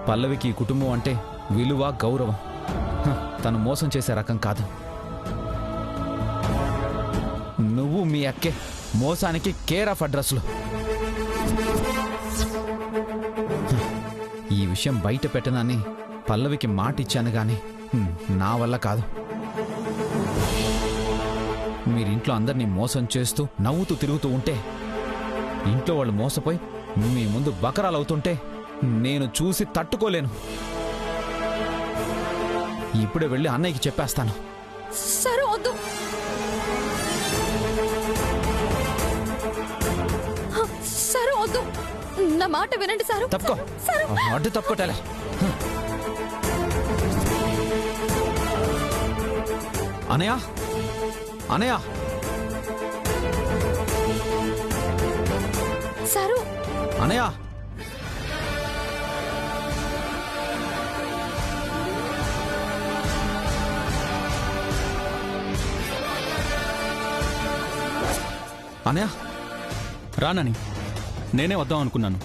పల్లవికి కుటుంబం అంటే విలువ గౌరవం. తను మోసం చేసే రకం కాదు. నువ్వు మీ అక్కే మోసానికి కేర్ ఆఫ్ అడ్రస్లు. ఈ విషయం బయట పెట్టనని పల్లవికి మాట ఇచ్చాను గాని నా వల్ల కాదు. మీరింట్లో అందరినీ మోసం చేస్తూ నవ్వుతూ తిరుగుతూ ఉంటే, ఇంట్లో వాళ్ళు మోసపోయి మీ ముందు బకరాలవుతుంటే నేను చూసి తట్టుకోలేను. ఇప్పుడే వెళ్ళి అన్నయ్యకి చెప్పేస్తాను. సరే వద్దు. సరే వద్దు, నా మాట వినండి సారు. తప్పుకో, అడ్డు తప్పుకోటాలే. అనయ్య, అనయ్య. సారు, అనయ్య. అనయ్య రానని నేనే వద్దాం అనుకున్నాను.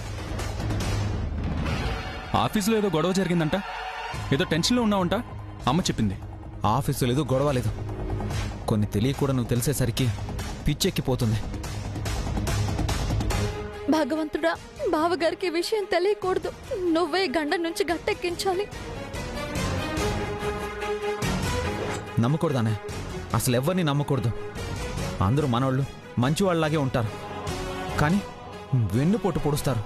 ఆఫీసులో ఏదో గొడవ జరిగిందంట, ఏదో టెన్షన్లో ఉన్నావంట అమ్మ చెప్పింది. ఆఫీసు లేదు, గొడవ లేదు. కొన్ని తెలియకూడా నువ్వు తెలిసేసరికి పిచ్చెక్కిపోతుంది. భగవంతుడా, బావగారికి విషయం తెలియకూడదు. నువ్వే గండ నుంచి గట్టెక్కించాలి. నమ్మకూడదు అనే, అసలు ఎవరిని నమ్మకూడదు. అందరూ మనోళ్ళు మంచివాళ్ళలాగే ఉంటారు, కానీ వెన్నుపోటు పొడుస్తారు.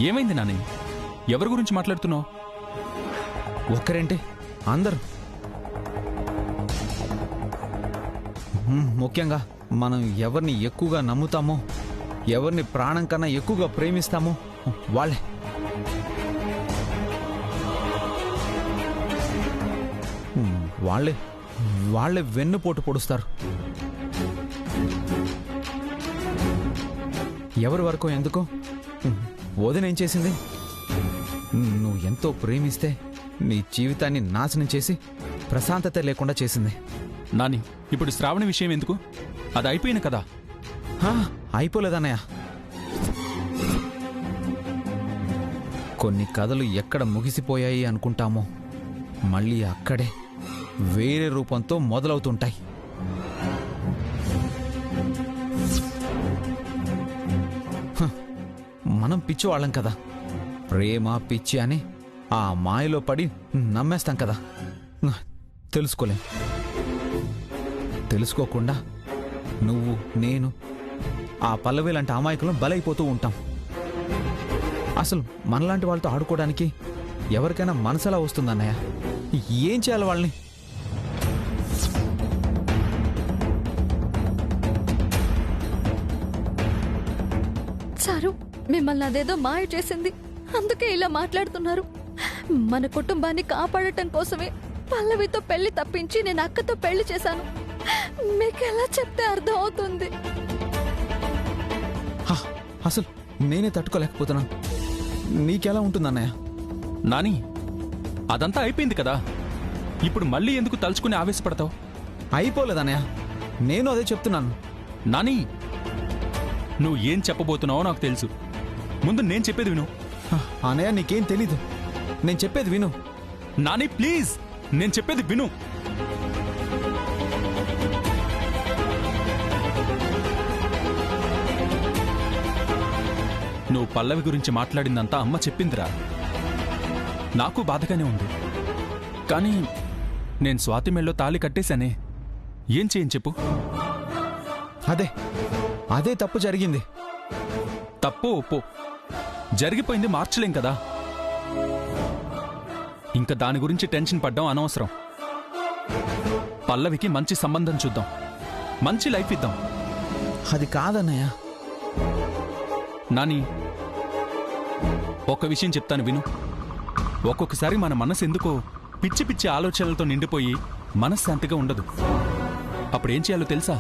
ఏమైంది నాని? ఎవరి గురించి మాట్లాడుతున్నావు? ఒక్కరేంటి, అందరూ. ముఖ్యంగా మనం ఎవరిని ఎక్కువగా నమ్ముతామో, ఎవరిని ప్రాణం కన్నా ఎక్కువగా ప్రేమిస్తామో వాళ్ళే. వాళ్ళే వాళ్ళే వెన్నుపోటు పొడుస్తారు. ఎవరి వరకు ఎందుకు? వదినేం చేసింది? నువ్వు ఎంతో ప్రేమిస్తే నీ జీవితాన్ని నాశనం చేసి ప్రశాంతత లేకుండా చేసింది. నాని, ఇప్పుడు శ్రావణి విషయం ఎందుకు? అది అయిపోయింది కదా. అయిపోలేదన్నయ్య. కొన్ని కథలు ఎక్కడ ముగిసిపోయాయి అనుకుంటామో మళ్ళీ అక్కడే వేరే రూపంతో మొదలవుతుంటాయి. మనం పిచ్చివాళ్ళం కదా, ప్రేమ పిచ్చి అని ఆ మాయలో పడి నమ్మేస్తాం కదా. తెలుసుకోలేం. తెలుసుకోకుండా నువ్వు నేను ఆ పల్లవి లాంటి అమాయకులను బలైపోతూ ఉంటాం. అసలు మనలాంటి వాళ్ళతో ఆడుకోవడానికి ఎవరికైనా మనసులా వస్తుందన్నయ్య. ఏం చేయాలి వాళ్ళని? సారు, మిమ్మల్ని అదేదో మాయ చేసింది, అందుకే ఇలా మాట్లాడుతున్నారు. మన కుటుంబాన్ని కాపాడటం కోసమే పల్లవితో పెళ్లి తప్పించి నేను అక్కతో పెళ్లి చేశాను. మీకు ఎలా చెప్తే అర్థం అవుతుంది? అసలు నేనే తట్టుకోలేకపోతున్నాను. నీకెలా ఉంటుందన్నయ్య? నాని, అదంతా అయిపోయింది కదా, ఇప్పుడు మళ్ళీ ఎందుకు తలుచుకుని ఆవేశపడతావు? అయిపోలేదన్నయ్య, నేను అదే చెప్తున్నాను. నాని, నువ్వు ఏం చెప్పబోతున్నావో నాకు తెలుసు. ముందు నేను చెప్పేది విను. అన్నయ్య, నీకేం తెలీదు. నేను చెప్పేది విను. నాని ప్లీజ్, నేను చెప్పేది విను. నువ్వు పల్లవి గురించి మాట్లాడిందంతా అమ్మ చెప్పిందిరా. నాకు బాధగానే ఉంది, కానీ నేను స్వాతి మెళ్ళో తాళి కట్టేశానే. ఏం చేయని చెప్పు? అదే తప్పు జరిగింది. తప్పు ఒప్పు, జరిగిపోయింది, మార్చలేం కదా. ఇంకా దాని గురించి టెన్షన్ పడ్డం అనవసరం. పల్లవికి మంచి సంబంధం చూద్దాం, మంచి లైఫ్ ఇద్దాం. అది కాదన్నయ్య. నాని, ఒక విషయం చెప్తాను విను. ఒక్కొక్కసారి మన మనసు ఎందుకో పిచ్చి పిచ్చి ఆలోచనలతో నిండిపోయి మనశ్శాంతిగా ఉండదు. అప్పుడేం చేయాలో తెలుసా?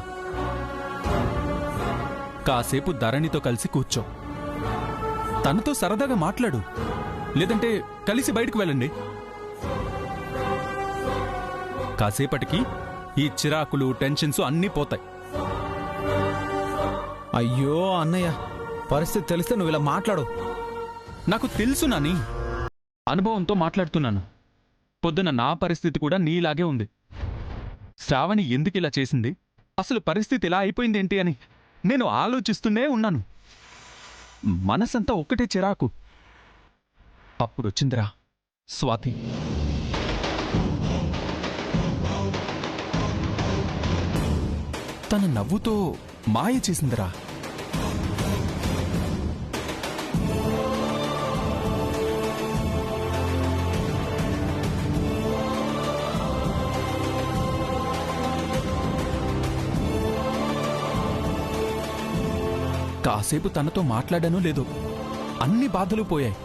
కాసేపు ధరణితో కలిసి కూర్చో, తనతో సరదాగా మాట్లాడు, లేదంటే కలిసి బయటకు వెళ్ళండి. కాసేపటికి ఈ చిరాకులు టెన్షన్స్ అన్నీ పోతాయి. అయ్యో అన్నయ్య, పరిస్థితి తెలిస్తే నువ్వు ఇలా మాట్లాడు. నాకు తెలుసు నాని, అనుభవంతో మాట్లాడుతున్నాను. పొద్దున నా పరిస్థితి కూడా నీలాగే ఉంది. శ్రావణి ఎందుకు ఇలా చేసింది, అసలు పరిస్థితి ఇలా అయిపోయిందేంటి అని నేను ఆలోచిస్తూనే ఉన్నాను. మనసంతా ఒక్కటే చిరాకు. అప్పుడొచ్చిందిరా స్వాతి. తన నవ్వుతో మాయ చేసిందిరా. కాసేపు తనతో మాట్లాడానో లేదో అన్ని బాధలు పోయాయి.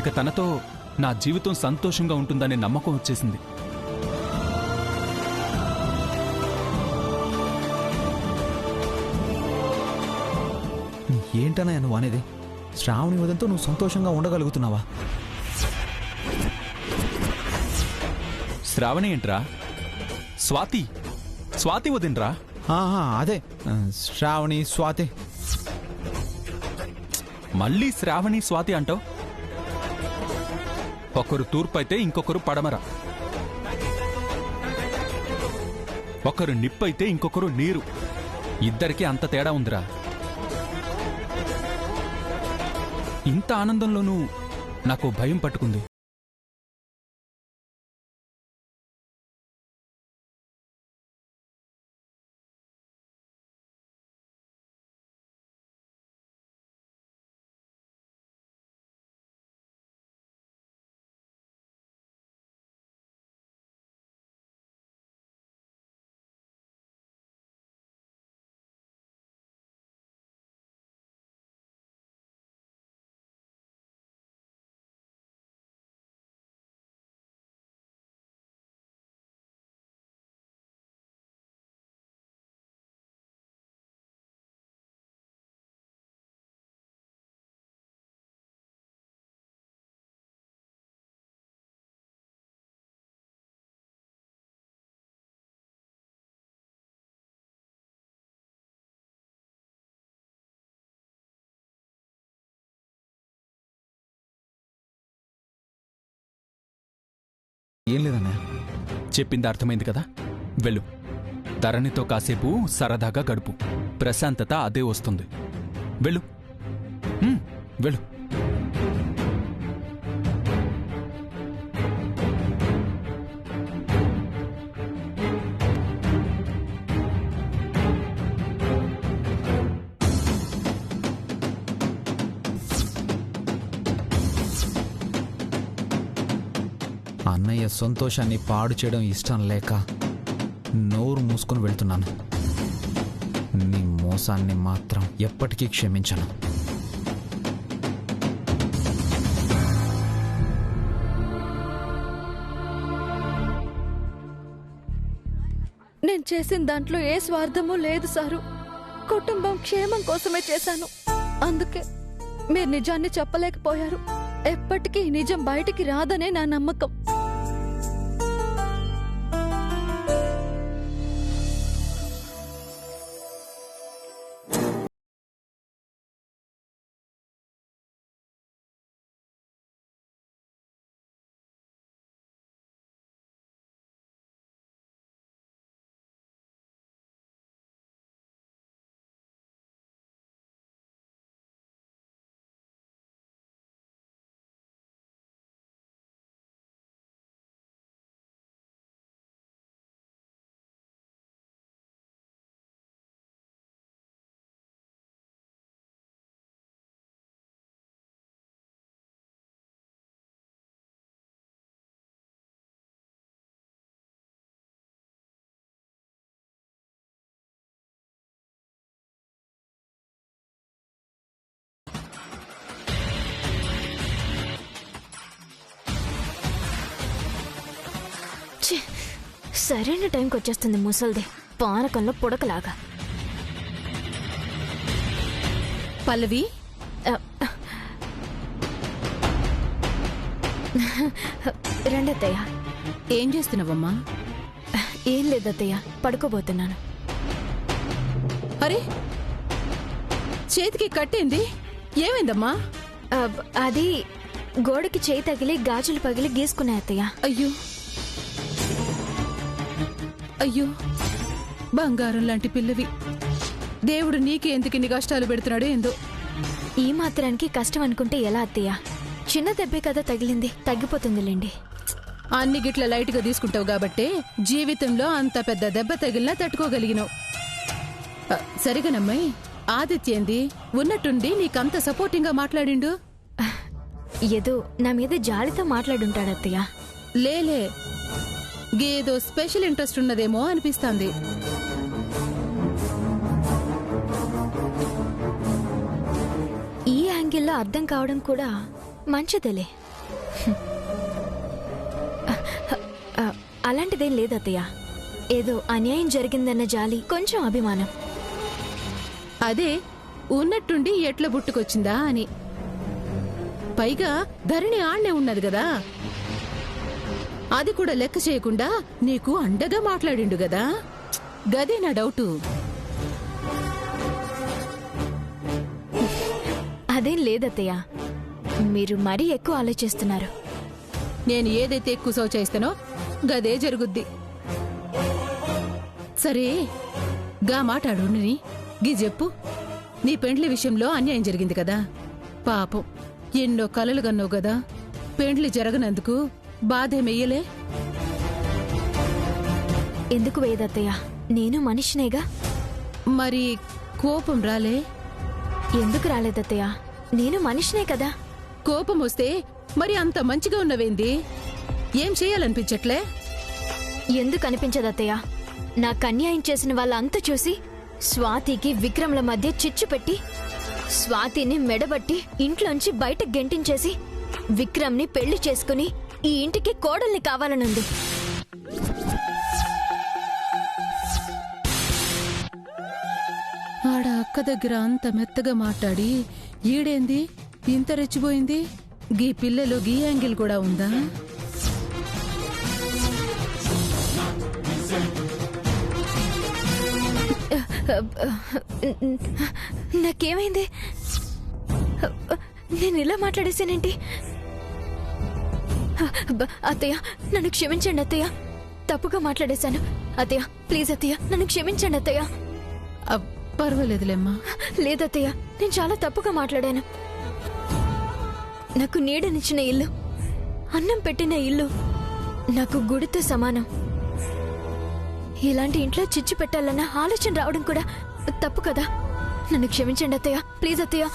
ఇక తనతో నా జీవితం సంతోషంగా ఉంటుందనే నమ్మకం వచ్చేసింది. ఏంటన్నయ్య నువ్వు అనేది? శ్రావణి వదంతో నువ్వు సంతోషంగా ఉండగలుగుతున్నావా? శ్రావణి ఏంట్రా? స్వాతి, స్వాతి వదినరా. అదే శ్రావణి స్వాతి. మళ్ళీ శ్రావణి స్వాతి అంటావు? ఒకరు తూర్పు అయితే ఇంకొకరు పడమర, ఒకరు నిప్పైతే ఇంకొకరు నీరు. ఇద్దరికి అంత తేడా ఉందిరా. ఇంత ఆనందంలోనూ నాకు భయం పట్టుకుంది. ఏం లేదన్నయ్య. చెప్పింది అర్థమైంది కదా? వెళ్ళు, ధరణితో కాసేపు సరదాగా గడుపు. ప్రశాంతత అదే వస్తుంది. వెళ్ళు, వెళ్ళు. అన్నయ్య సంతోషాన్ని పాడు చేయడం ఇష్టం లేక నోరు మూసుకొని వెళ్తున్నాను. నీ మోసాన్ని మాత్రం ఎప్పటికీ క్షమించను. నేను చేసిన దాంట్లో ఏ స్వార్థమూ లేదు సారు. కుటుంబం క్షేమం కోసమే చేశాను. అందుకే మీరు నిజాన్ని చెప్పలేకపోయారు. ఎప్పటికీ నిజం బయటికి రాదనే నా నమ్మకం. సరైన టైంకి వచ్చేస్తుంది ముసల్ది, పానకంలో పుడకలాగా. పల్లవి, రండత్తయ్య. ఏం చేస్తున్నావమ్మా? ఏం లేదత్తయ్య, పడుకోబోతున్నాను. అరే చేతికి కట్టేంది, ఏమైందమ్మా? అది గోడకి చేయి తగిలి గాజులు పగిలి గీసుకున్నాయి అత్తయ్య. అయ్యో అయ్యో, బంగారం లాంటి పిల్లవి. దేవుడు నీకే ఎందుకిన్ని కష్టాలు పెడుతున్నాడో ఏందో. ఈ మాత్రానికి కష్టం అనుకుంటే ఎలా అత్తయ్య? చిన్న దెబ్బే కదా తగిలింది, తగ్గిపోతుందిలేండి. అన్ని గిట్ల లైట్ గా తీసుకుంటావు కాబట్టే జీవితంలో అంత పెద్ద దెబ్బ తగిలినా తట్టుకోగలిగినావు. సరిగానమ్మాయి, ఆదిత్యేంది ఉన్నట్టుండి నీకంత సపోర్టింగ్ గా మాట్లాడిండు? ఏదో నా మీద జాలితో మాట్లాడుంటాడు అత్తయ్య. లేలే, గేదో స్పెషల్ ఇంట్రెస్ట్ ఉన్నదేమో అనిపిస్తాంది. ఈ యాంగిల్లో అర్థం కావడం కూడా మంచిదేలే. అలాంటిదేం లేదత్తయ్య. ఏదో అన్యాయం జరిగిందన్న జాలి, కొంచెం అభిమానం. అదే ఉన్నట్టుండి ఎట్ల బుట్టుకొచ్చిందా అని. పైగా ధరణి ఆళ్నే ఉన్నది గదా, అది కూడా లెక్క చేయకుండా నీకు అండగా మాట్లాడిండు గదా. గదే నా డౌటు. అదేం లేదత్తయ్య, మీరు మరీ ఎక్కువ ఆలోచిస్తున్నారు. నేను ఏదైతే ఎక్కువ సౌ చేస్తానో గదే జరుగుద్ది. సరే గా మాట్లాడు నీ, గీ చెప్పు. నీ పెండ్లి విషయంలో అన్యాయం జరిగింది కదా, పాపం ఎన్నో కలలు కన్నావు గదా. పెండ్లి జరగనందుకు బాధేమెయ్యలే? ఎందుకు వేయదత్తయ్య, నేను మనిషినేగా. మరి కోపం రాలే? ఎందుకు రాలేదత్తయ్య, నేను మనిషినే కదా. కోపం వస్తే మరి అంత మంచిగా ఉన్నవేంది? ఏం చేయాలనిపించట్లే? ఎందుకు అనిపించదత్తయ్య? నాకు అన్యాయం చేసిన వాళ్ళంతా చూసి స్వాతికి విక్రమ్ల మధ్య చిచ్చు పెట్టి స్వాతిని మెడబట్టి ఇంట్లోంచి బయట గెంటించేసి విక్రమ్ని పెళ్లి చేసుకుని ఈ ఇంటికి కోడల్ని కావాలనుంది. ఆడ అక్క దగ్గర అంత మెత్తగా మాట్లాడి ఈడేంది ఇంత రెచ్చిపోయింది? గీ పిల్లలు గీ యాంగిల్ కూడా ఉందా? నాకేమైంది? నేను ఇలా మాట్లాడేశానేంటి? అత్తయ్య నన్ను క్షమించండి అత్తయ్య, తప్పుగా మాట్లాడేశాను అత్తయ్య. ప్లీజ్ అత్తయ్య నన్ను క్షమించండి అత్తయ్య. పర్వాలేదులేమ్మా. లేదత్తయ్య, నేను చాలా తప్పుగా మాట్లాడాను. నాకు నీడనిచ్చిన ఇల్లు, అన్నం పెట్టిన ఇల్లు నాకు గుడితో సమానం. ఇలాంటి ఇంట్లో చిచ్చు పెట్టాలన్న ఆలోచన రావడం కూడా తప్పు కదా. నన్ను క్షమించండి అత్తయ్య, ప్లీజ్ అత్తయ్య.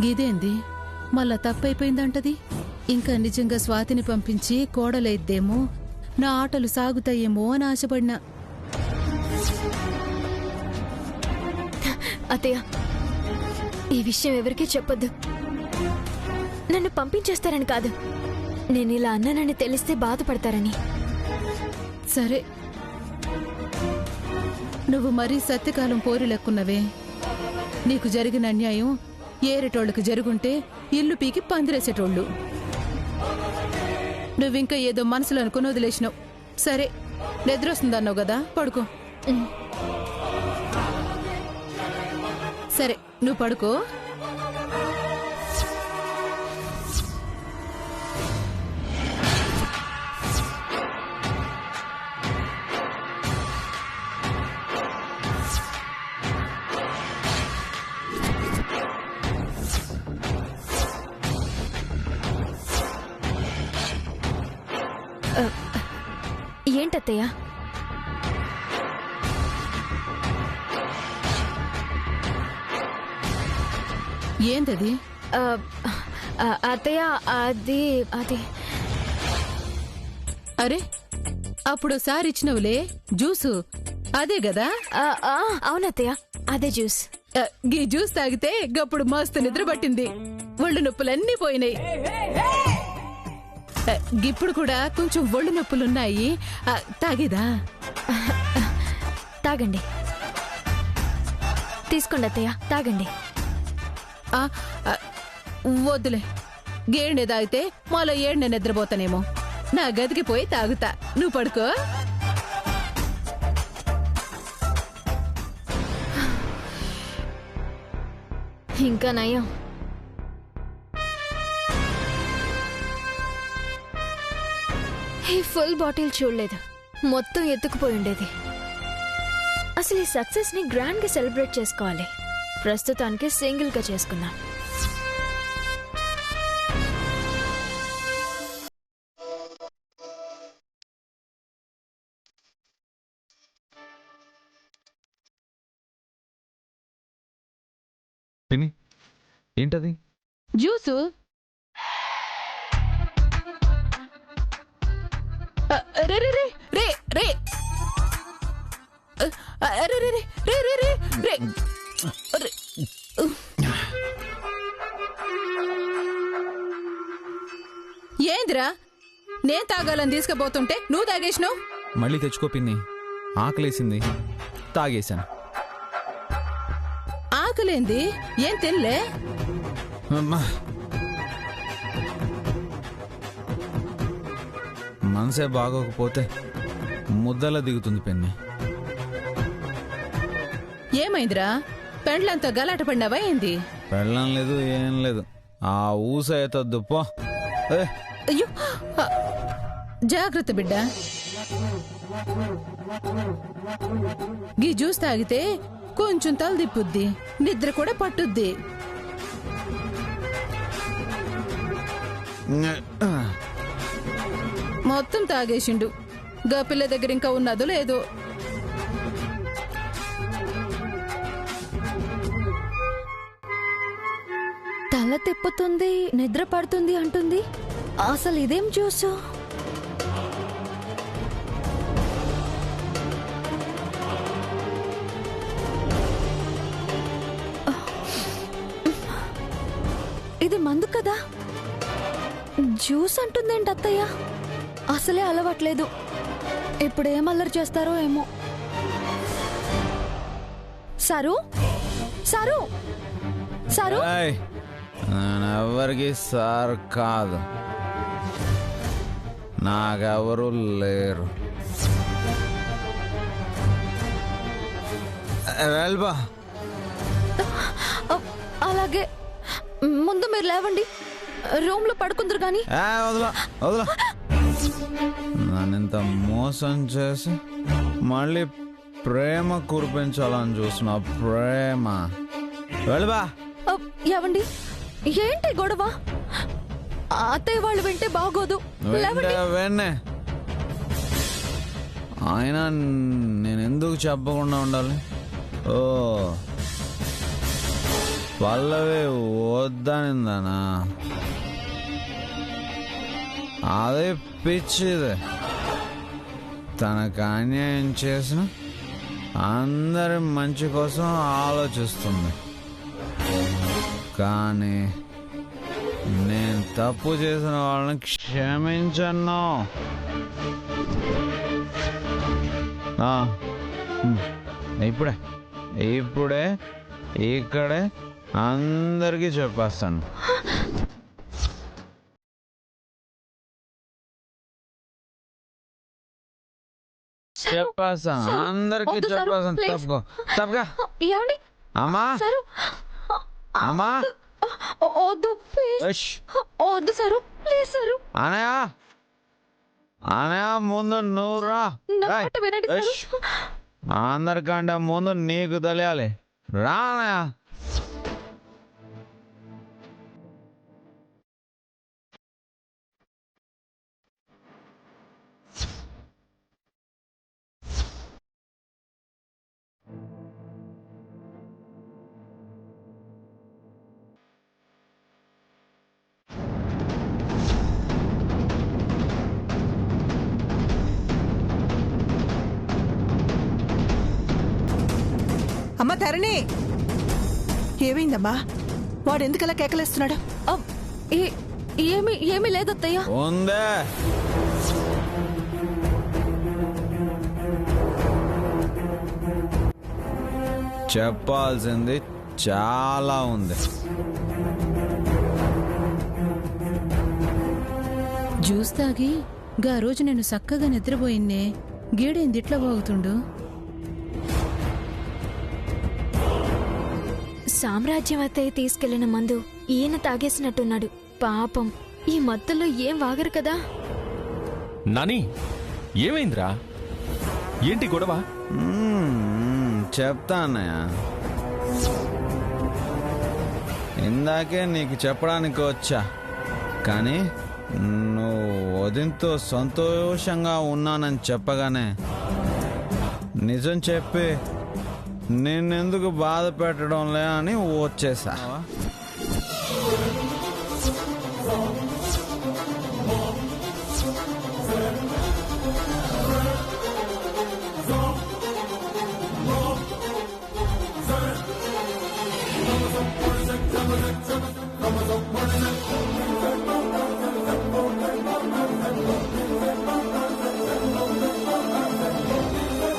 గిదేంది మళ్ళా తప్పైపోయిందంటది? ఇంకా నిజంగా స్వాతిని పంపించి కోడలైద్దేమో, నా ఆటలు సాగుతాయేమో అని ఆశపడినా. అత్తయ్య ఈ విషయం ఎవరికీ చెప్పొద్దు. నన్ను పంపించేస్తారని కాదు, నేను ఇలా అన్నానని తెలిస్తే బాధపడతారని. సరే, నువ్వు మరీ సత్యకాలం పోరిలెక్కున్నవే. నీకు జరిగిన అన్యాయం ఏరేటోళ్లకు జరుగుంటే ఇల్లు పీకి పందిరేసేటోళ్ళు. నువ్వింకా ఏదో మనసులో అనుకుని వదిలేసినావు. సరే, నిద్రొస్తుందన్నావు కదా, పడుకో. సరే నువ్వు పడుకో. ఏంటత్తయ్య? ఏంటది? అత్తయ్య అది అది అరే అప్పుడోసారి ఇచ్చినవులే జ్యూసు, అదే గదా? అవునత్తయ్య, అదే జ్యూస్. గీ జ్యూస్ తాగితే గప్పుడు మస్తు నిద్ర పట్టింది, ఒళ్ళు నొప్పులన్నీ పోయినాయి. గిప్పుడు కూడా కొంచెం ఒళ్ళు నొప్పులున్నాయి, తాగేదా? తాగండి, తీసుకోండి అత్తయ్య, తాగండి. వద్దులే, గేండే తాగితే మాలో ఏడ్నే నిద్రపోతానేమో. నా గదికి పోయి తాగుతా, నువ్వు పడుకో. ఇంకా నయం. ఈ ఫుల్ బాటిల్ చూడలేదు, మొత్తం ఎత్తుకుపోయి ఉండేది. అసలు ఈ సక్సెస్ ని గ్రాండ్ గా సెలబ్రేట్ చేసుకోవాలి. ప్రస్తుతానికి సింగిల్ గా చేసుకున్నాం. పిన్ని ఏంటది? జ్యూసు. రే రే రే రే రే రే రే రే రే రే రే. ఏంద్రా, నేను తాగాలని తీసుకుపోతుంటే నువ్వు తాగేసినావు. మళ్ళీ తెచ్చుకో పిన్ని, ఆకలేసింది, తాగేశాను. ఆకలేంది, ఏం తినలే? అమ్మా, మనసే బాగోకపోతే ముద్దలా దిగుతుంది పిన్ని. ఏమైందిరా, పెండ్లంతా గలాట పడినావా ఏంది? పెళ్ళం లేదు, ఏం లేదు. ఆ ఊస ఎత్తద్దు పో. ఏ, అయ్యో, జాగ్రత్త బిడ్డ. గీ జ్యూస్ తాగితే కొంచెం తల దిప్పుద్ది, నిద్ర కూడా పట్టుద్ది. మొత్తం తాగేసిండు. గా పిల్ల దగ్గర ఇంకా ఉన్నదో లేదో. తల తిప్పుతుంది, నిద్ర పడుతుంది అంటుంది. అసలు ఇదేం జ్యూసు? ఇది మందు కదా? జ్యూస్ అంటుందేంటి అత్తయ్య? అసలే అలవాట్లేదు. ఇప్పుడు ఏం అల్లరి చేస్తారో ఏమో. Sir, sir, sir. ఏయ్, నేనెవ్వరికి సార్ కాదు, నాకెవరు లేరు. వెళ్ళబా. అలాగే, ముందు మీరు లేవండి, రూమ్ లో పడుకుందరు గాని. వదలా వదలా, నన్నింత మోసం చేసి మళ్ళీ ప్రేమ కురిపించాలని చూసిన ప్రేమ. వెళ్ళబా. ఏవండి, ఏంటి గొడవ? అత్తయ్య వాళ్ళు వింటే బాగోదు. లేవండి. వెన్నే ఆయన నేను ఎందుకు చెప్పకుండా ఉండాలి? ఓ, పల్లవి వద్దనిందనా? అదే పిచ్చిది. తనకు అన్యాయం చేసిన అందరి మంచి కోసం ఆలోచిస్తుంది. కానీ నేను తప్పు చేసిన వాళ్ళని క్షమించను. ఇప్పుడే ఇప్పుడే ఇక్కడే అందరికీ చెప్పేస్తాను. చెప్పేస్తాను, అందరికీ చెప్పేస్తాను. తప్పుకో, తప్పుగా. అమ్మా, అమ్మా, వద్దు sir, please sir. Anaya, Anaya, ముందు నువ్వు రా. వినండి సారు. అందరికంటే ముందు నీకు తెలియాలి. రా అనయా. అమ్మా ధరణి, ఏమైందమ్మా? వాడు ఎందుకలా కేకలేస్తున్నాడు? ఏమీ లేదత్తయ్య. ఉందే, చెప్పాల్సింది చాలా ఉంది. జ్యూస్ తాగి గా రోజు నేను చక్కగా నిద్రపోయిన్నే. గీడేంది ఇట్లా బాగుతుండు? సామ్రాజ్యం అత్తయ్య తీసుకెళ్లిన మందు ఈయన తాగేసినట్టున్నాడు. పాపం ఈ మత్తులో ఏం వాగరు కదా. నాని ఏమైందిరా? ఏంటి గొడవ? చెప్తా అన్నయ్య. ఇందాకే నీకు చెప్పడానికి వచ్చా, కానీ నువ్వు వదినతో సంతోషంగా ఉన్నానని చెప్పగానే నిజం చెప్పి నిన్నెందుకు బాధ పెట్టడంలే అని వచ్చేసా.